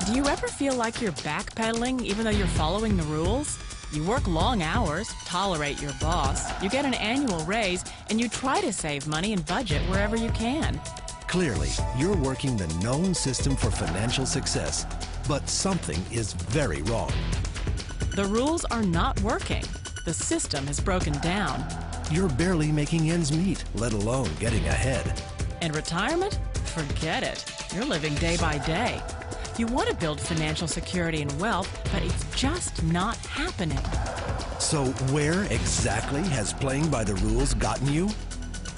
Do you ever feel like you're backpedaling even though you're following the rules? You work long hours, tolerate your boss, you get an annual raise, and you try to save money and budget wherever you can. Clearly, you're working the known system for financial success, but something is very wrong. The rules are not working. The system has broken down. You're barely making ends meet, let alone getting ahead. And retirement? Forget it. You're living day by day. You want to build financial security and wealth, but it's just not happening. So where exactly has playing by the rules gotten you?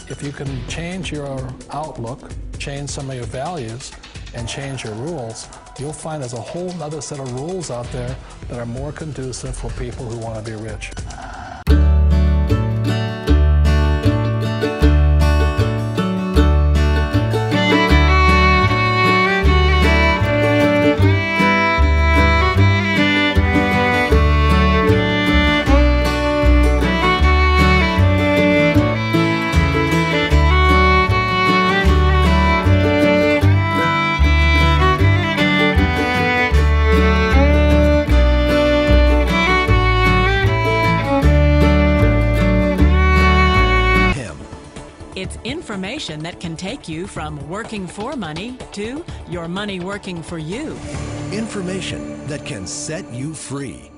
If you can change your outlook, change some of your values, and change your rules, you'll find there's a whole other set of rules out there that are more conducive for people who want to be rich. It's information that can take you from working for money to your money working for you. Information that can set you free.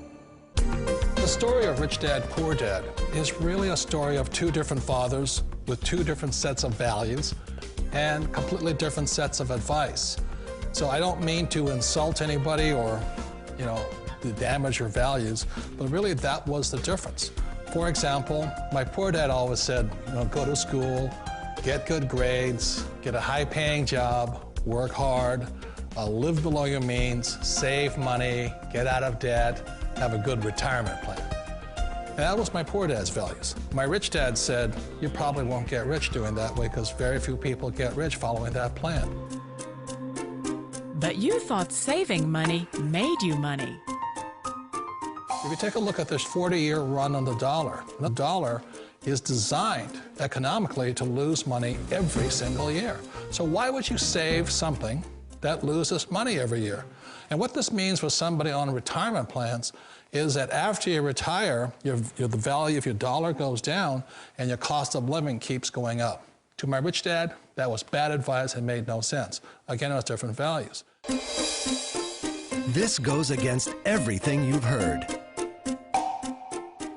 The story of Rich Dad, Poor Dad is really a story of two different fathers with two different sets of values and completely different sets of advice. So I don't mean to insult anybody or, to damage your values, but really that was the difference. For example, my poor dad always said, go to school, get good grades, get a high-paying job, work hard, live below your means, save money, get out of debt, have a good retirement plan. And that was my poor dad's values. My rich dad said, you probably won't get rich doing that way because very few people get rich following that plan. But you thought saving money made you money. If you take a look at this 40-year run on the dollar is designed economically to lose money every single year. So why would you save something that loses money every year? And what this means for somebody on retirement plans is that after you retire, the value of your dollar goes down and your cost of living keeps going up. To my rich dad, that was bad advice and made no sense. Again, it was different values. This goes against everything you've heard.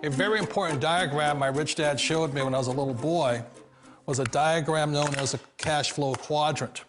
A very important diagram my rich dad showed me when I was a little boy was a diagram known as a cash flow quadrant.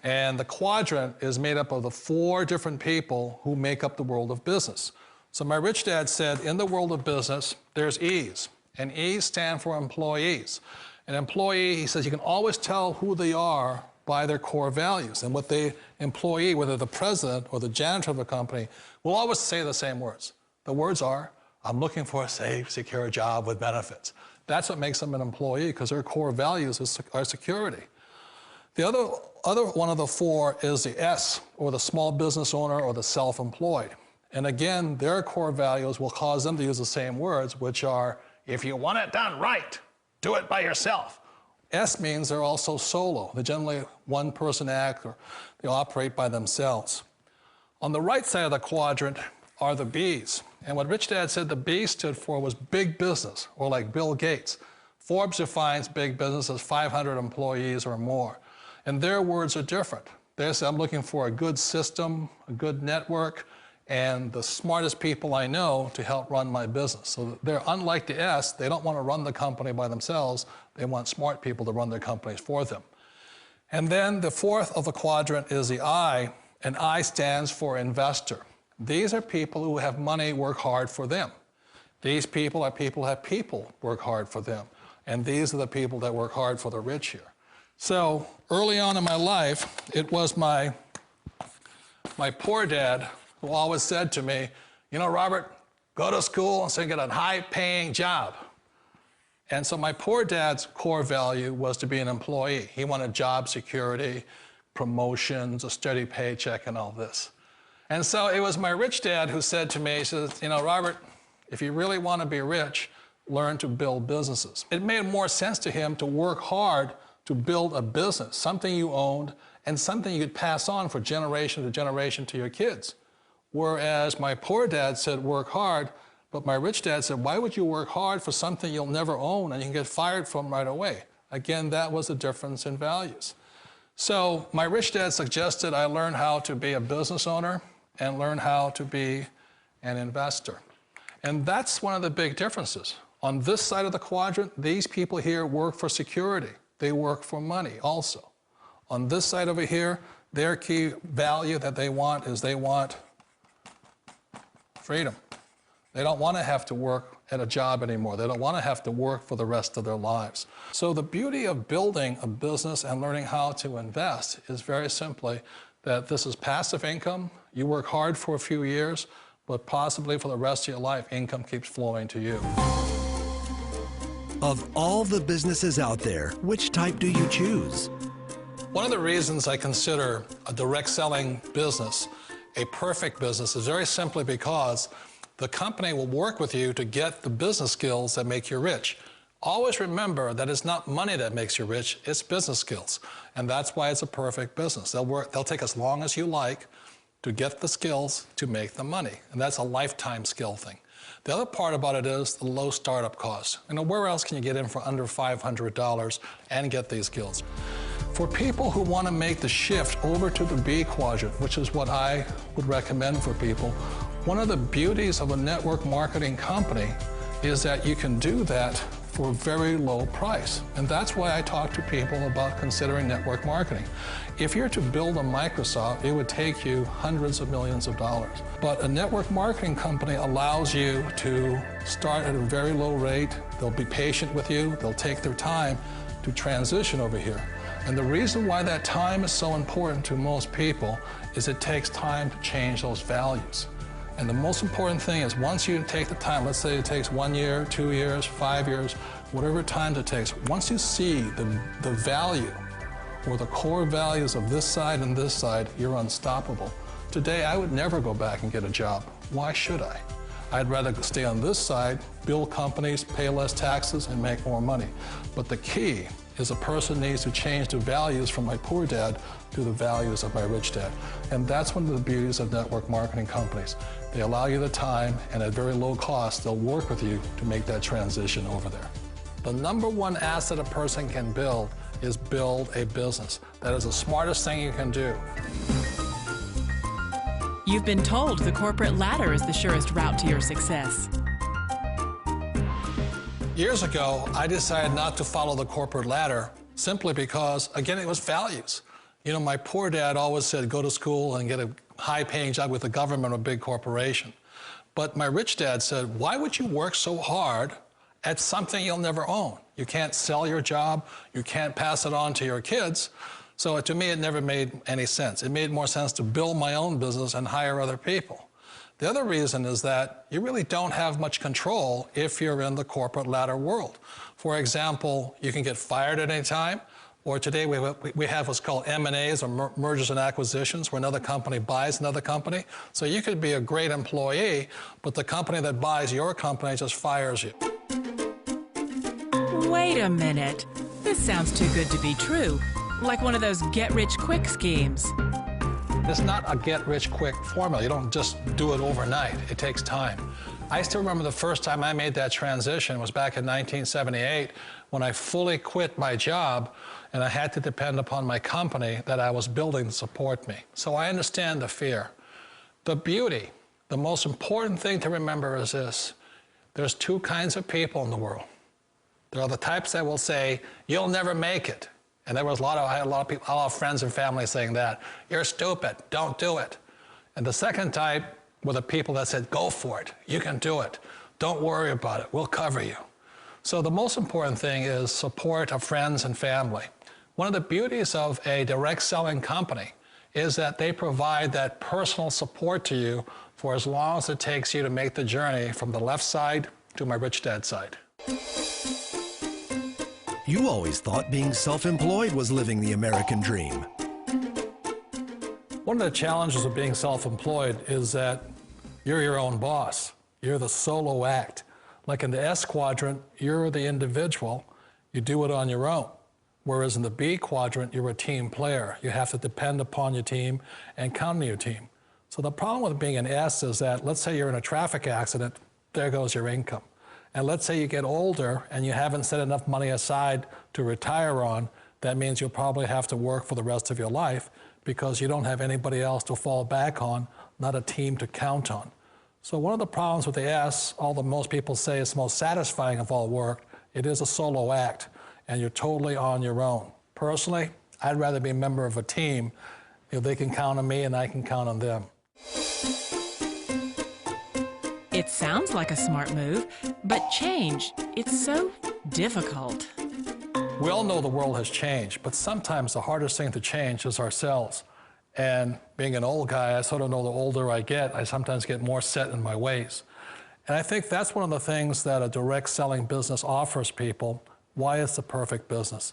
And the quadrant is made up of the 4 different people who make up the world of business. So my rich dad said, in the world of business, there's E's, and E's stand for employees. An employee, he says, you can always tell who they are by their core values. And what the employee, whether the president or the janitor of a company, will always say the same words. The words are, I'm looking for a safe, secure job with benefits. That's what makes them an employee, because their core values are security. The other one of the 4 is the S, or the small business owner or the self-employed. And again, their core values will cause them to use the same words, which are, if you want it done right, do it by yourself. S means they're also solo. They're generally one-person act, or they operate by themselves. On the right side of the quadrant are the B's. And what Rich Dad said the B stood for was big business, or like Bill Gates. Forbes defines big business as 500 employees or more. And their words are different. They say, I'm looking for a good system, a good network, and the smartest people I know to help run my business. So they're unlike the S. They don't want to run the company by themselves. They want smart people to run their companies for them. And then the 4th of the quadrant is the I, and I stands for investor. These are people who have money work hard for them. These people are people who have people work hard for them. And these are the people that work hard for the rich here. So early on in my life, it was my poor dad who always said to me, Robert, go to school and get a high-paying job. And so my poor dad's core value was to be an employee. He wanted job security, promotions, a steady paycheck, and all this. And so it was my rich dad who said to me, he says, Robert, if you really want to be rich, learn to build businesses. It made more sense to him to work hard to build a business, something you owned and something you could pass on for generation to generation to your kids. Whereas my poor dad said, work hard, but my rich dad said, why would you work hard for something you'll never own and you can get fired from right away? Again, that was a difference in values. So my rich dad suggested I learn how to be a business owner and learn how to be an investor. And that's one of the big differences. On this side of the quadrant, these people here work for security. They work for money also. On this side over here, their key value that they want is they want freedom. They don't want to have to work at a job anymore. They don't want to have to work for the rest of their lives. So the beauty of building a business and learning how to invest is very simply that this is passive income. You work hard for a few years, but possibly for the rest of your life, income keeps flowing to you. Of all the businesses out there, which type do you choose? One of the reasons I consider a direct selling business a perfect business is very simply because the company will work with you to get the business skills that make you rich. Always remember that it's not money that makes you rich, it's business skills. And that's why it's a perfect business. They'll take as long as you like to get the skills to make the money. And that's a lifetime skill thing. The other part about it is the low startup cost. You know, where else can you get in for under $500 and get these skills? For people who want to make the shift over to the B quadrant, which is what I would recommend for people, one of the beauties of a network marketing company is that you can do that for a very low price. And that's why I talk to people about considering network marketing. If you're to build a Microsoft, it would take you hundreds of millions of dollars. But a network marketing company allows you to start at a very low rate. They'll be patient with you. They'll take their time to transition over here. And the reason why that time is so important to most people is it takes time to change those values. And the most important thing is once you take the time, let's say it takes 1 year, 2 years, 5 years, whatever time it takes, once you see the value or the core values of this side and this side, you're unstoppable. Today, I would never go back and get a job. Why should I? I'd rather stay on this side, build companies, pay less taxes, and make more money. But the key is a person needs to change the values from my poor dad to the values of my rich dad. And that's one of the beauties of network marketing companies. They allow you the time, and at very low cost, they'll work with you to make that transition over there. The number one asset a person can build is build a business. That is the smartest thing you can do. You've been told the corporate ladder is the surest route to your success. Years ago, I decided not to follow the corporate ladder simply because, again, it was values. You know, my poor dad always said, go to school and get a high-paying job with the government or a big corporation. But my rich dad said, why would you work so hard at something you'll never own? You can't sell your job. You can't pass it on to your kids. So to me, it never made any sense. It made more sense to build my own business and hire other people. The other reason is that you really don't have much control if you're in the corporate ladder world. For example, you can get fired at any time, or today we have what's called M&As, or mergers and acquisitions, where another company buys another company. So you could be a great employee, but the company that buys your company just fires you. Wait a minute. This sounds too good to be true. Like one of those get-rich-quick schemes. It's not a get-rich-quick formula. You don't just do it overnight. It takes time. I still remember the first time I made that transition was back in 1978 when I fully quit my job and I had to depend upon my company that I was building to support me. So I understand the fear. The beauty, the most important thing to remember is this. There's two kinds of people in the world. There are the types that will say, you'll never make it. And I had a lot of people, a lot of friends and family saying that. You're stupid, don't do it. And the second type were the people that said, go for it, you can do it. Don't worry about it, we'll cover you. So the most important thing is support of friends and family. One of the beauties of a direct selling company is that they provide that personal support to you for as long as it takes you to make the journey from the left side to my rich dad side. You always thought being self-employed was living the American dream. One of the challenges of being self-employed is that you're your own boss. You're the solo act. Like in the S quadrant, you're the individual. You do it on your own. Whereas in the B quadrant, you're a team player. You have to depend upon your team and count on your team. So the problem with being an S is that, let's say you're in a traffic accident, there goes your income. And let's say you get older and you haven't set enough money aside to retire on, that means you'll probably have to work for the rest of your life because you don't have anybody else to fall back on, not a team to count on. So one of the problems with the S, although most people say it's the most satisfying of all work, it is a solo act, and you're totally on your own. Personally, I'd rather be a member of a team. They can count on me and I can count on them. It sounds like a smart move, but change, it's so difficult. We all know the world has changed, but sometimes the hardest thing to change is ourselves. And being an old guy, I sort of know the older I get, I sometimes get more set in my ways. And I think that's one of the things that a direct selling business offers people, why it's the perfect business.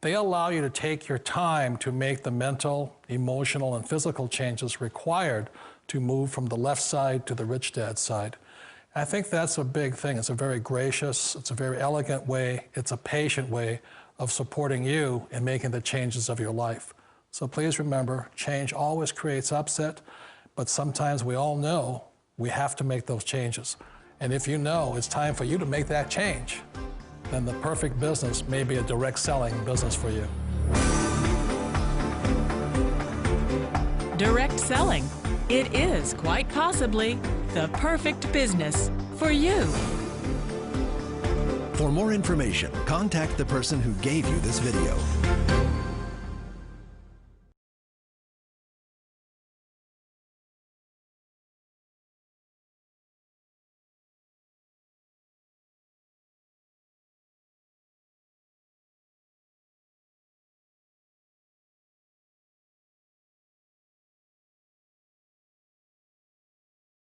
They allow you to take your time to make the mental, emotional, and physical changes required to move from the left side to the rich dad side. And I think that's a big thing. It's a very gracious, it's a very elegant way, it's a patient way of supporting you in making the changes of your life. So please remember, change always creates upset, but sometimes we all know we have to make those changes. And if you know it's time for you to make that change, then the perfect business may be a direct selling business for you. Direct selling. It is quite possibly the perfect business for you. For more information, contact the person who gave you this video.